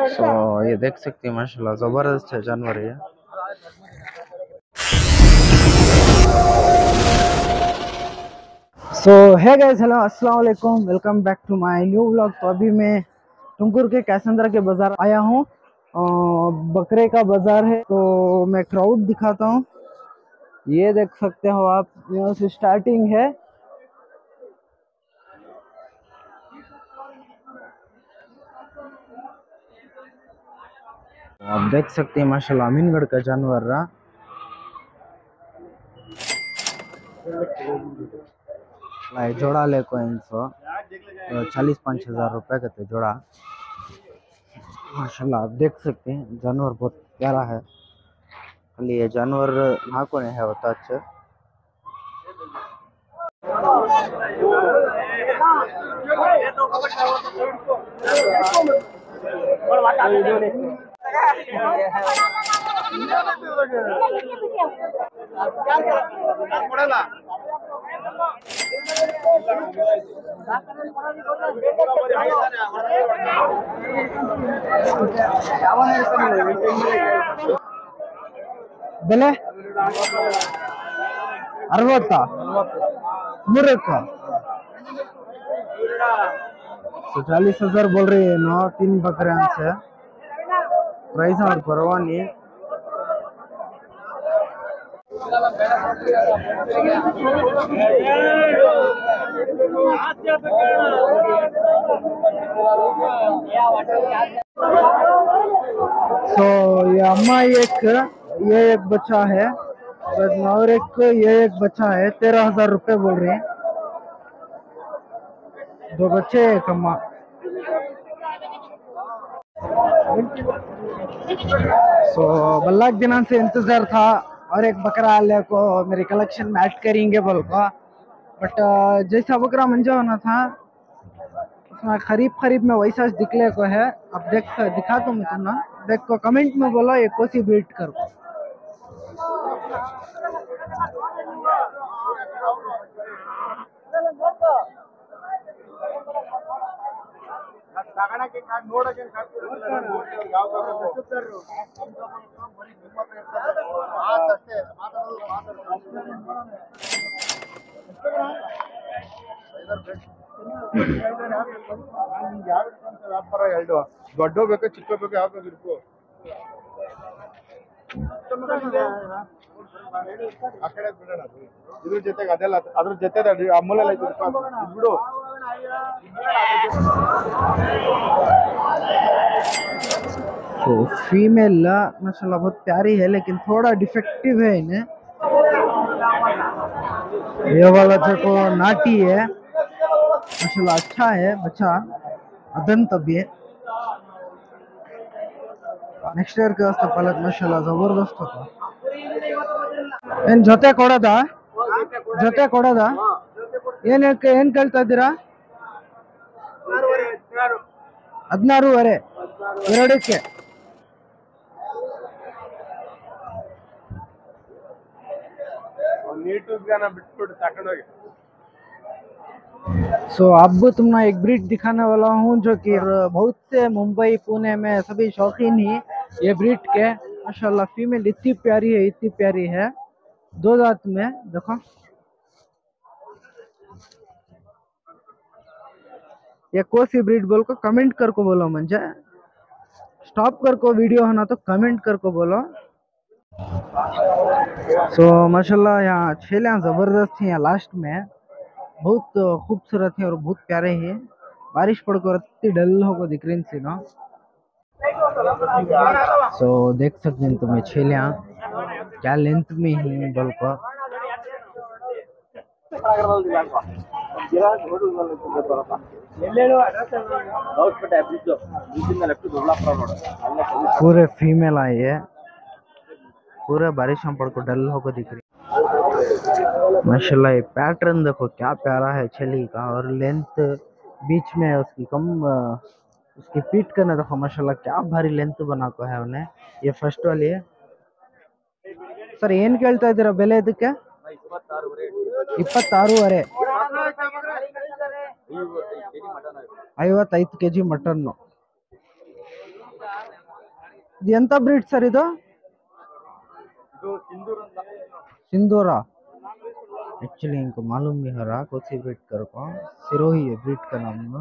सो ये देख सकते हैं माशाल्लाह जबरदस्त है जानवर ये। सो है गाइस, हेलो अस्सलाम वालेकुम, welcome back to my new vlog. तो अभी मैं टुमकुर के कैसंद्रा के बाजार आया हूँ। बकरे का बाजार है, तो मैं क्राउड दिखाता हूँ। ये देख सकते हो आप, यहाँ से स्टार्टिंग है। आप देख सकते हैं माशाल्लाह अमीनगढ़ का जानवर रहा। जोड़ा ले को 40-5 हज़ार रुपये कहते जोड़ा। माशाल्लाह आप देख सकते हैं जानवर बहुत प्यारा है। खाली ये जानवर ना को है होता अच्छा। ಬೆಲೆ 60 मूर्ख। तो 40,000 बोल रही है नो, 3 बकरे से प्राइस और परवानी। तो ये अम्मा ये एक बच्चा है और ये एक बच्चा है। 13,000 रुपये बोल रहे हैं। 2 बच्चे एक अम्मा। सो बल्लाक दिना से इंतजार था और एक बकरा आले को मेरी कलेक्शन में ऐड करेंगे बोल को, बट जैसा बकरा मंजा होना था उसमें खरीब में वैसा दिखले को है। अब दिखा तो मैं तुम्हें, देख को कमेंट में बोलो ये कोसी बीट कर को। ದೊಡ್ಡ ಬೇಕು ಚಿಕ್ಕ ಬೇಕು ಯಾವ ಬೇಕು ಆ ಕಡೆ ಬಿಡೋಣ, ಇದ್ರ ಜೊತೆಗೆ ಅದೆಲ್ಲ ಅದ್ರ ಜೊತೆ ಅಮೂಲೆಲ್ಲ ಬಿಡು। तो फीमेल माशाल्लाह बहुत प्यारी है, लेकिन थोड़ा डिफेक्टिव है इन्हें। ये वाला देखो नाटी है, माशाल्लाह अच्छा है बच्चा, अदंत भी है। नेक्स्ट ईयर के वास्ते पलक माशाल्लाह जबरदस्त होता। ಜೊತೆ ಕೊಡೋದಾ ಏನ್ ಕೇಳ್ತಾ ಇದ್ದೀರಾ? 16.5 ಎರಡಕ್ಕೆ। सो अब तुमने एक ब्रीड दिखाने वाला हूँ जो कि बहुत से मुंबई पुणे में सभी शौकीन ही ये ब्रीड के। माशाल्लाह फीमेल इतनी प्यारी है, 2 दांत में। देखो ये कोसी ब्रीड बोल को कमेंट कर को बोलो, मुझे स्टॉप कर को वीडियो होना तो कमेंट कर को बोलो। सो माशाल्लाह यहाँ छेलियाँ जबरदस्त हैं। यहाँ लास्ट में बहुत खूबसूरत है और बहुत प्यारे हैं। बारिश पड़कर इतनी डल होकर दिख रही थी ना। सो देख सकते हैं तुम्हें छेलियाँ क्या लेंथ में ही बोल को। पूरे फीमेल आई है, पूरे बारिश में पड़ को डल होकर दिख रही। माशाल्लाह ये पैटर्न देखो क्या प्यारा है छेली का, और लेंथ बीच में उसकी कम उसकी पीठ करना देखो माशाल्लाह क्या भारी लेंथ बना को है उन्हें। ये फर्स्ट वाली है। सर ಏನ್ ಕೇಳ್ತಾ ಇದ್ದೀರಾ ಬೆಲೆ ಇದಕ್ಕೆ? 26.5। 55 kg ಮಟನ್ನು. ಇದು ಎಂತ ಬ್ರೀಡ್ सर ಇದು? सिंदूरा. एक्चुअली इनको मालूम नहीं हो रहा कौन सी ब्रीड कर को. सिरोही है ब्रीड का नाम.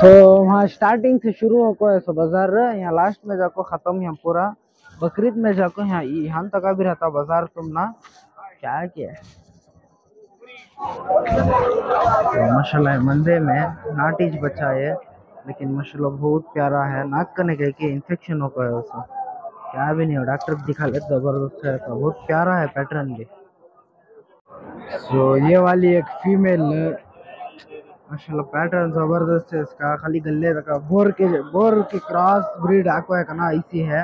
तो वहाँ स्टार्टिंग से शुरू होको है सो बाजार, यहाँ लास्ट में जाको खत्म यहाँ पूरा. बकरीद में जाको यहाँ तक भी रहता बाजार. तुम ना क्या किया तो माशाल्लाह मंदे में नाटीज बच्चा है, लेकिन माशाल्लाह बहुत प्यारा है. नाक करने के इन्फेक्शन हो गया है उसको, क्या भी नहीं हो. डॉक्टर दिखा ले, जबरदस्त है. तो बहुत प्यारा है पैटर्न भी. तो ये वाली एक फीमेल माशाल्लाह पैटर्न जबरदस्त है इसका. खाली गले का बोर की क्रॉस ब्रीड आको है ना इसी है,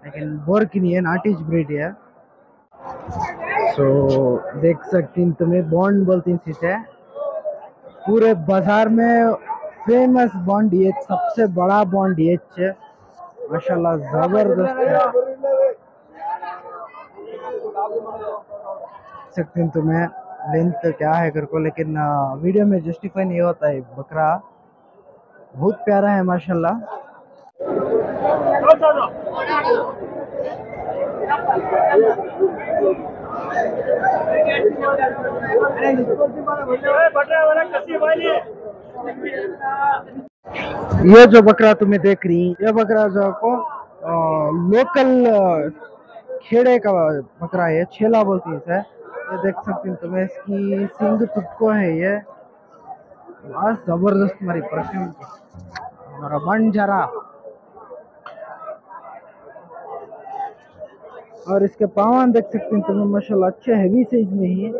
लेकिन बोर की नहीं है, नाटीज ब्रीड है. सो देख सकती हैं तुम्हें बॉन्ड बोलती है. पूरे बाजार में फेमस बॉन्ड ये, सबसे बड़ा बॉन्ड ये माशाल्लाह जबरदस्त है. सकते हैं तुम्हें लेंथ क्या है कर को, लेकिन वीडियो में जस्टिफाई नहीं होता है. बकरा बहुत प्यारा है माशाल्लाह. ये जो बकरा तुम्हें देख रही, ये बकरा जो आपको लोकल खेड़े का बकरा है, छेला बोलती है इसे. ये देख सकती हैं तुम्हें, इसकी सिंग तुटको है. ये बस जबरदस्त हमारी परफ्यूम हमारा बन जा रहा. और इसके पावन देख सकते हैं तुम्हें माशाल्लाह अच्छे हैवी साइज में ही.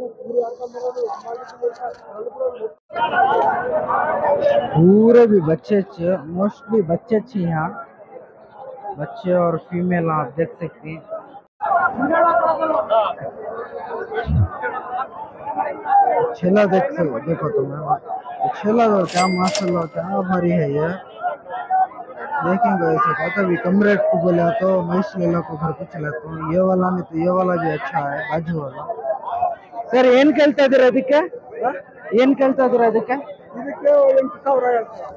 पूरे भी बच्चे मोस्टली बच्चे यहाँ बच्चे और फीमेल आप देख सकते हैं. छेला देखो तुम्हें, छेला तो क्या माशाल्लाह क्या भारी है ये. देखेंगे ऐसे कहता भी कम रेट को बोले तो मैस लेला को घर को चला. तो ये वाला नहीं तो ये वाला भी अच्छा है बाजू वाला. सर ಏನ್ ಕೇಳ್ತಾ ಇದ್ದೀರಾ ಅದಕ್ಕೆ? ಏನ್ ಕೇಳ್ತಾ ಇದ್ದೀರಾ ಅದಕ್ಕೆ? ಇದಕ್ಕೆ 8000 ಹೇಳ್ತಾರೆ.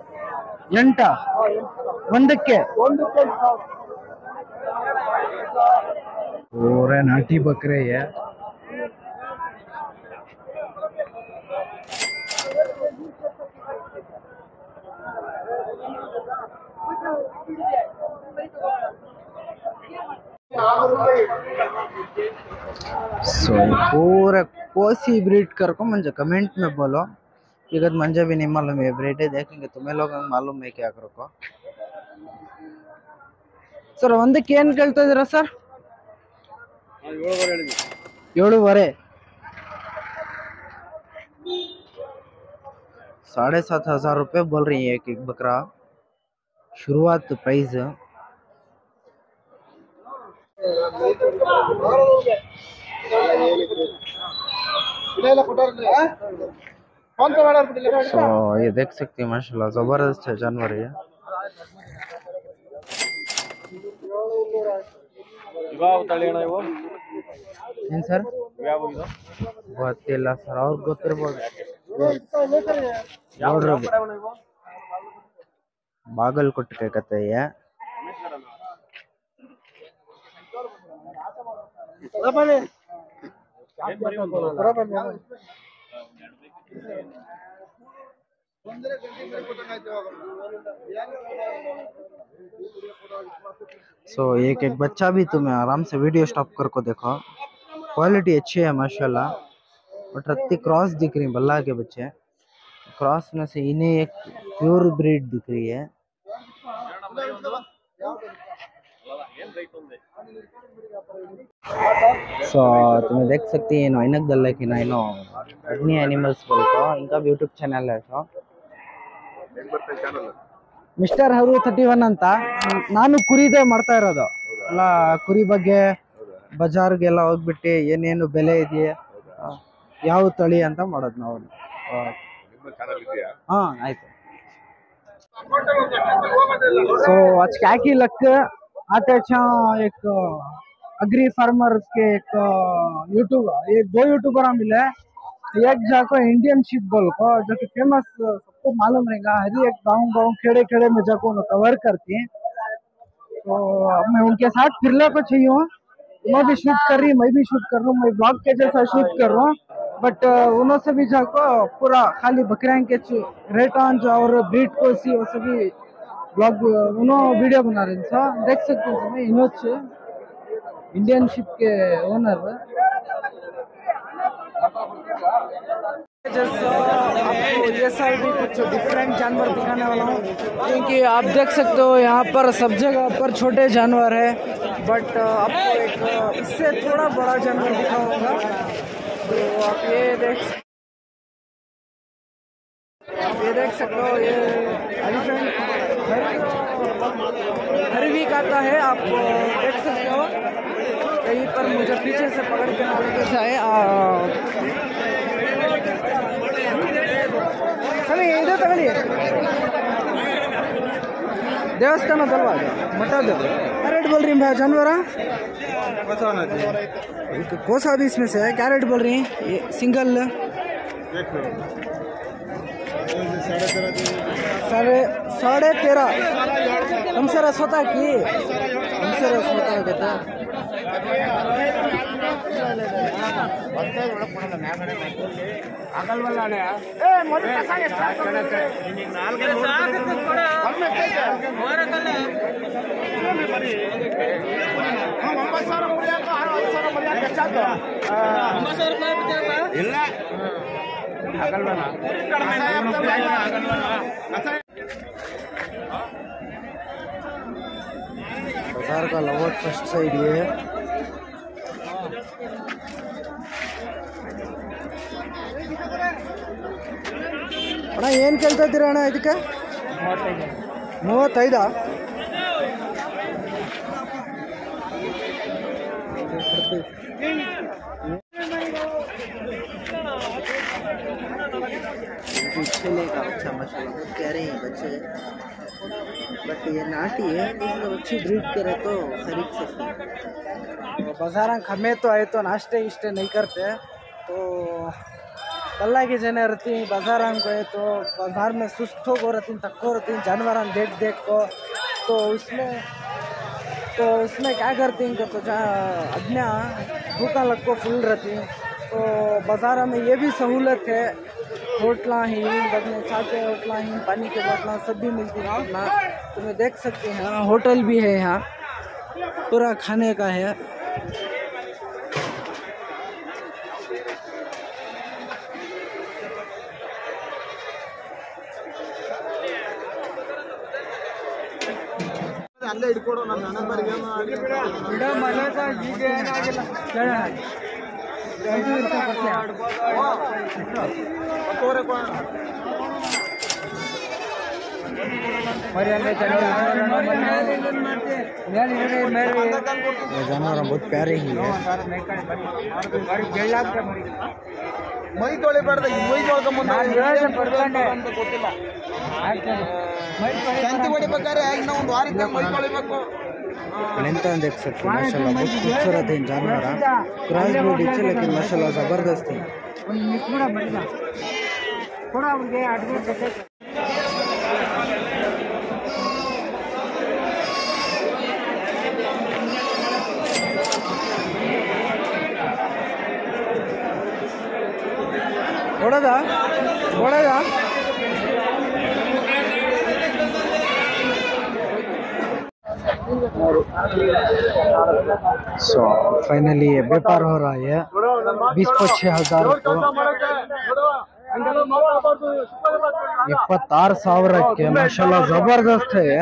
ಒಂದಕ್ಕೆ पूरे नाटी बकरे है. सो पूरे कोसी ब्रीड कर को मुझे कमेंट में बोलो, क्योंकि मुझे भी नहीं मालूम है ब्रीड है. देखेंगे तुम्हें लोग मालूम है क्या करो को. सर ಒಂದಕ್ಕೆ ಏನು ಕೇಳ್ತಾ ಇದ್ದೀರಾ ಸರ್? 7.5 7,500 रुपये बोल रही है एक बकरा शुरुआत प्राइस. तो ये देख सकते हैं माशाल्लाह जबरदस्त है जानवर ये. ಏನು ಸರ್ ಗೊತ್ತಿಲ್ಲ ಸರ್, ಅವ್ರಿಗೆ ಗೊತ್ತಿರ್ಬೋದು. ಬಾಗಲಕೋಟೆ ಕತೆ सो एक बच्चा भी तुम्हें आराम से वीडियो स्टॉप करके देखो. क्वालिटी अच्छी है माशाल्लाह. बट रत्ती क्रॉस दिख रही बल्ला के बच्चे. क्रॉस में से इन्हें एक प्योर ब्रीड दिख रही है. सो तुम्हें देख सकती है इनक दल की नैनो अग्नि एनिमल्स बोलते इनका यूट्यूब चैनल है. सो ಮಿಸ್ಟರ್ ಹರು 31 ಅಂತ. ನಾನು ಕುರಿದೇ ಮಾಡ್ತಾ ಇರೋದು ಎಲ್ಲ ಕುರಿ ಬಗ್ಗೆ ಬಜಾರ್ಗೆಲ್ಲ ಹೋಗ್ಬಿಟ್ಟು ಏನೇನು ಬೆಲೆ ಇದೆಯಾ ಯಾವ ತಳಿ ಅಂತ ಮಾಡೋದು ನಾವು. ಹಾ ಆಯ್ತು. सो आज क्या की लक आते अच्छा एक अग्री फार्मर के एक यूट्यूब एक दो यूट्यूबर मिले। एक जाको इंडियन शिप बोल को जो कि फेमस सबको मालूम रहेगा। हर एक गांव खेड़े खेड़े में जाको कवर करती हैं। तो मैं उनके साथ फिरने को चाहिए हूँ। मैं भी शूट कर रही, मैं भी शूट कर रहा हूँ, मैं ब्लॉग के जैसा शूट कर रहा हूँ। बट उन्होंने भी जाको पूरा खाली बकरियां के रेट ऑन और ब्रीड को सी वो सभी ब्लॉग उन्होंने वीडियो बना रहे हैं। देख सकते हो तुम्हें इनोच इंडियन शिप के ओनर जैसा आपको ये साल भी कुछ डिफरेंट जानवर दिखाने वाला हूँ, क्योंकि आप देख सकते हो यहाँ पर सब जगह पर छोटे जानवर है। बट आपको एक इससे थोड़ा बड़ा जानवर दिखाऊंगा। तो आप ये देख सकते हो, ये एलिफेंट हर वीक आता है। आप देख सकते हो कहीं पर मुझे पीछे से पकड़ के ना लेके जाए। इधर तगड़िए देवस्थान दलवा मटा दे। क्या रेट बोल रही भाई जानवर? कौन सा भी इसमें से है? क्या रेट बोल रही हैं? ये सिंगल 13.5 हम सर स्वतः की हम सर स्वतः कहता अगल वाला बाजार का लवट फर्स्ट साइड ये है। ಅಣ್ಣ ಏನು ಕೇಳ್ತಾ ಇದ್ದೀರಾ ಅಣ್ಣ ಇದಕ್ಕೆ? 35 लेगा। अच्छा माशाल्लाह बहुत प्यारे हैं बच्चे, बट ये नाटी है, मतलब अच्छी ब्रीड करे तो खरीद सकते हैं। बाजार हमें तो आए तो नाश्ते इश्ते नहीं करते, तो कल्ला की जने रहती बाजार को तो बाजार में सुस्त हो रहती तक्को रहती जानवर देख को। तो उसमें क्या करती हैं तो अदना भूखा लग को फुल रहती। तो बाजार में ये भी सहूलत है, होटला ही बदले चाटे होटला ही पानी के बोतला सब भी मिलती है ना। तुम्हें देख सकते हैं होटल भी है यहाँ, पूरा खाने का है। ಅಲ್ಲೇ ಇಟ್ಕೊಡು ನನ್ನ ನನಬರಿಗೆ ಬಿಡ ಮಲಕ ಈಗ ಏನಾಗಿಲ್ಲ ಕೇಳ ಇದು ಇರ್ತ ಪಟ್ಲೆ ತೋರೆ ಕೋ जानवर बहुत प्यारे ही है। ಮೈ ತೊಳಿಬಾರ್ದ ಮೈ ತೊಳ್ಕೊಂಬಂದ ಗೊತ್ತಿಲ್ಲ ಶಾಂತಿ ಹೊಡಿಬೇಕಾದ್ರೆ ಇನ್ನೂ ಒಂದು ವಾರಕ್ಕೆ ಮೈ ತೊಳಿಬೇಕು। देख सकते हैं माशाल्लाह बहुत खूबसूरत है जानवर, क्रॉस ब्रीड है लेकिन माशाल्लाह जबरदस्त है। ಓಡೋದಾ सो फाइनली ये व्यापार हो रहा है 20-25 हजार को 26,000 के माशाल्लाह जबरदस्त है।